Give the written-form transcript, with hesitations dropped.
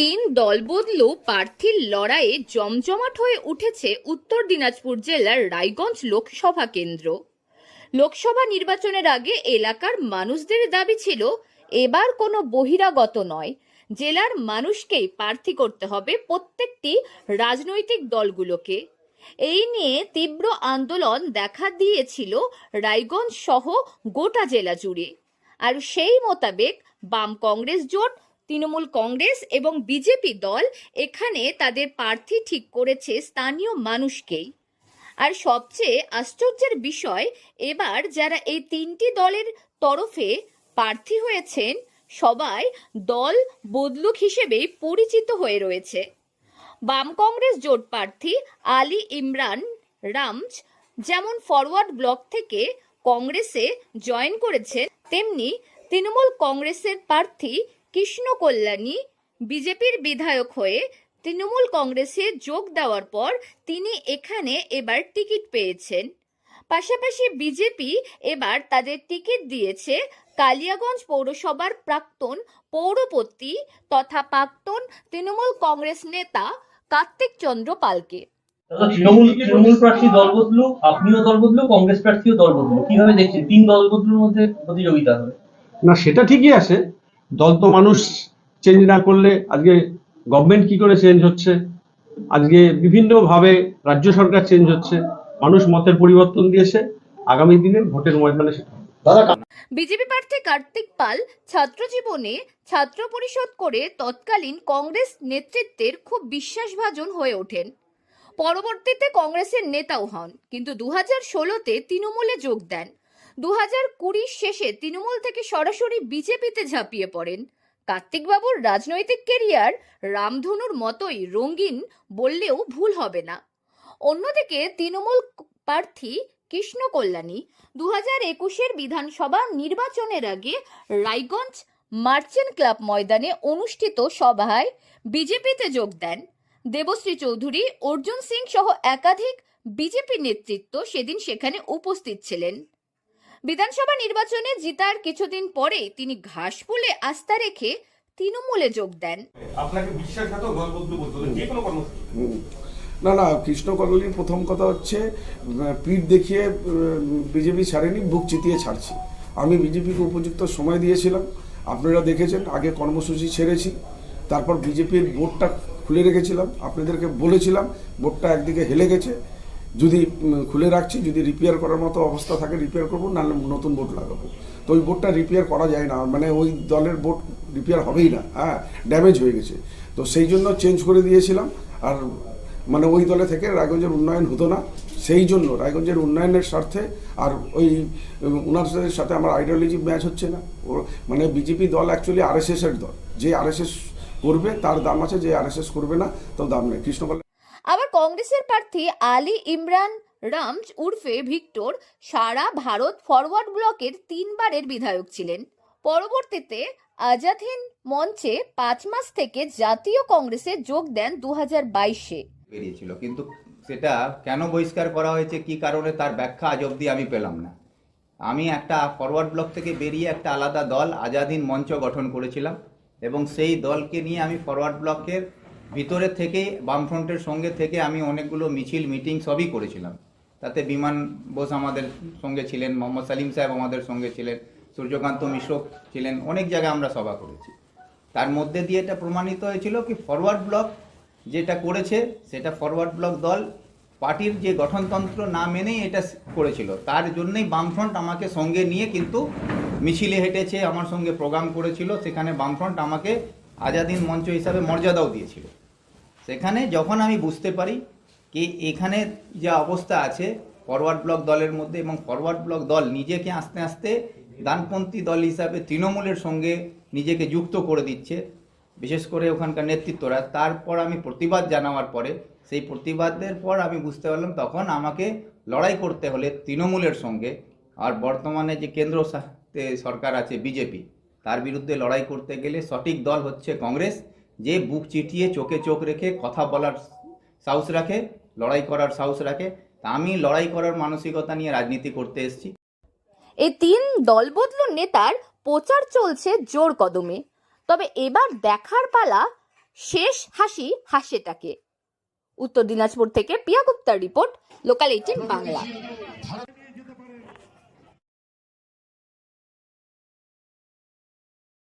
তিন দলবদলু প্রার্থীর লড়াইয়ে জমজমাট হয়ে উঠেছে উত্তর দিনাজপুর জেলার রায়গঞ্জ লোকসভা কেন্দ্র। লোকসভা নির্বাচনের আগে এলাকার মানুষদের দাবি ছিল এবার কোনো বহিরাগত নয়, জেলার মানুষকেই প্রার্থী করতে হবে প্রত্যেকটি রাজনৈতিক দলগুলোকে। এই নিয়ে তীব্র আন্দোলন দেখা দিয়েছিল রায়গঞ্জ সহ গোটা জেলা জুড়ে। আর সেই মোতাবেক বাম কংগ্রেস জোট, তৃণমূল কংগ্রেস এবং বিজেপি দল এখানে তাদের প্রার্থী ঠিক করেছে স্থানীয় মানুষকেই। আর সবচেয়ে আশ্চর্যের বিষয়, এবার যারা এই তিনটি দলের তরফে প্রার্থী হয়েছেন সবাই দল বদলুক হিসেবেই পরিচিত হয়ে রয়েছে। বাম কংগ্রেস জোট প্রার্থী আলী ইমরান রামজ যেমন ফরওয়ার্ড ব্লক থেকে কংগ্রেসে জয়েন করেছেন, তেমনি তৃণমূল কংগ্রেসের প্রার্থী কৃষ্ণ কল্যাণী বিজেপির বিধায়ক হয়ে তৃণমূল কংগ্রেসে যোগ দেওয়ার পর তিনি এখানে এবার টিকিট পেয়েছেন। পাশাপাশি বিজেপি এবার তাদের টিকিট দিয়েছে কালিয়াগঞ্জ পৌরসভার প্রাক্তন পৌরপতি তথা প্রাক্তন তৃণমূল কংগ্রেস নেতা কার্তিক চন্দ্র পালকে। তৃণমূল প্রার্থী দল বদলু, আপনিও দল বদলু, কংগ্রেস প্রার্থীও দল বদলু, কিভাবে দেখছেন তিন দল বদলুর মধ্যে প্রতিযোগিতা হবে? না, সেটা ঠিকই আছে। দল তো মানুষ চেঞ্জ না করলে আজকে গভর্নমেন্ট কি করে চেঞ্জ হচ্ছে, আজকে বিভিন্ন ভাবে রাজ্য সরকার চেঞ্জ হচ্ছে, মানুষ মতের পরিবর্তন দিয়েছে। আগামী দিনে ভোটের ময়দানে সেটা বিজেপি প্রার্থী কার্তিক পাল ছাত্র জীবনে ছাত্র পরিষদ করে তৎকালীন কংগ্রেস নেতৃত্বের খুব বিশ্বাসভাজন হয়ে ওঠেন। পরবর্তীতে কংগ্রেসের নেতাও হন, কিন্তু 2016-তে তৃণমূলে যোগ দেন। 2020 শেষে তৃণমূল থেকে সরাসরি বিজেপিতে ঝাঁপিয়ে পড়েন। কার্তিক বাবুর রাজনৈতিক কেরিয়ার রামধনুর মতোই রঙিন বললেও ভুল হবে না। অন্যদিকে তৃণমূল প্রার্থী কৃষ্ণ কল্যাণী 2021-এর বিধানসভা নির্বাচনের আগে রায়গঞ্জ মার্চেন্ট ক্লাব ময়দানে অনুষ্ঠিত সভায় বিজেপিতে যোগ দেন। দেবশ্রী চৌধুরী, অর্জুন সিং সহ একাধিক বিজেপি নেতৃত্ব সেদিন সেখানে উপস্থিত ছিলেন। বিধানসভা নির্বাচনে জিতার কিছুদিন পরে তিনি ঘাসফুলে আস্থা রেখে তৃণমূলে যোগ দেন। আপনাকে বিশ্বাসঘাতক দল বদলু বলতে হবে যে কোনো কর্মসূচি? না, কৃষ্ণ কল্যাণীর প্রথম কথা হচ্ছে পিঠ দেখিয়ে বিজেপি ছাড়েনি, বুক চিতিয়ে ছাড়ছি। আমি বিজেপিকে উপযুক্ত সময় দিয়েছিলাম, আপনারা দেখেছেন। আগে কর্মসূচি ছেড়েছি, তারপর বিজেপির বোর্ডটা খুলে রেখেছিলাম, আপনাদেরকে বলেছিলাম বোর্ডটা একদিকে হেলে গেছে, যদি খুলে রাখছি, যদি রিপেয়ার করার মতো অবস্থা থাকে রিপেয়ার করবো, নাহলে নতুন বোর্ড লাগাবো। তো ওই বোর্ডটা রিপেয়ার করা যায় না, মানে ওই দলের বোর্ড রিপেয়ার হবেই না, ড্যামেজ হয়ে গেছে। তো সেই জন্য চেঞ্জ করে দিয়েছিলাম। আর মানে ওই দলে থেকে রায়গঞ্জের উন্নয়ন হতো না, সেই জন্য রায়গঞ্জের উন্নয়নের স্বার্থে। আর ওই ওনার সাথে আমার আইডিওলজি ম্যাচ হচ্ছে না। মানে বিজেপি দল অ্যাকচুয়ালি আরএসএস-এর দল, যে আরএসএস করবে তার দাম আছে, যে আরএসএস করবে না তার দাম নেই। কৃষ্ণ কল্যাণ। আবার কংগ্রেসের প্রার্থী আলী ইমরান রামজ উর্ফে ভিক্টর সারা ভারত ফরওয়ার্ড ব্লকের 3 বারের বিধায়ক ছিলেন। পরবর্তীতে আজাদ হিন্দ মঞ্চে 5 মাস থেকে জাতীয় কংগ্রেসে যোগ দেন 2022-এ। বেরিয়েছিল, কিন্তু সেটা কেন বহিষ্কার করা হয়েছে, কি কারণে, তার ব্যাখ্যা আজ অবধি আমি পেলাম না। আমি একটা ফরওয়ার্ড ব্লক থেকে বেরিয়ে একটা আলাদা দল আজাদ হিন্দ মঞ্চ গঠন করেছিলাম, এবং সেই দলকে নিয়ে আমি ফরওয়ার্ড ব্লকের ভিতরে থেকে বামফ্রন্টের সঙ্গে থেকে আমি অনেকগুলো মিছিল মিটিং সবই করেছিলাম। তাতে বিমান বোস আমাদের সঙ্গে ছিলেন, মোহাম্মদ সালিম সাহেব আমাদের সঙ্গে ছিলেন, সূর্যকান্ত মিশ্র ছিলেন, অনেক জায়গায় আমরা সভা করেছি। তার মধ্যে দিয়ে এটা প্রমাণিত হয়েছিল কি ফরওয়ার্ড ব্লক যেটা করেছে সেটা ফরওয়ার্ড ব্লক দল পার্টির যে গঠনতন্ত্র না মেনেই এটা করেছিল। তার জন্যই বামফ্রন্ট আমাকে সঙ্গে নিয়ে কিন্তু মিছিলে হেঁটেছে, আমার সঙ্গে প্রোগ্রাম করেছিল। সেখানে বামফ্রন্ট আমাকে আজাদ হিন্দ মঞ্চ হিসাবে মর্যাদাও দিয়েছিল। সেখানে যখন আমি বুঝতে পারি কি এখানে যা অবস্থা আছে ফরওয়ার্ড ব্লক দলের মধ্যে, এবং ফরওয়ার্ড ব্লক দল নিজেকে আস্তে আস্তে ডানপন্থী দল হিসাবে তৃণমূলের সঙ্গে নিজেকে যুক্ত করে দিচ্ছে, বিশেষ করে ওখানকার নেতৃত্বরা। তারপর আমি প্রতিবাদ জানাবার পরে, সেই প্রতিবাদের পর আমি বুঝতে পারলাম তখন আমাকে লড়াই করতে হলে তৃণমূলের সঙ্গে, আর বর্তমানে যে কেন্দ্র সরকার আছে বিজেপি, তার বিরুদ্ধে লড়াই করতে গেলে সঠিক দল হচ্ছে কংগ্রেস, যে বুক চিটিয়ে চোখে চোখ রেখে কথা বলার সাহস রাখে, লড়াই করার সাহস রাখে। তা আমি লড়াই করার মানসিকতা নিয়ে রাজনীতি করতে এসেছি। এই 3 দলবদলু নেতার প্রচার চলছে জোর কদমে। তবে এবার দেখার পালা শেষ হাসি হাসে তাকে। উত্তর দিনাজপুর থেকে পিয়া গুপ্তার রিপোর্ট, লোকাল 18 বাংলা।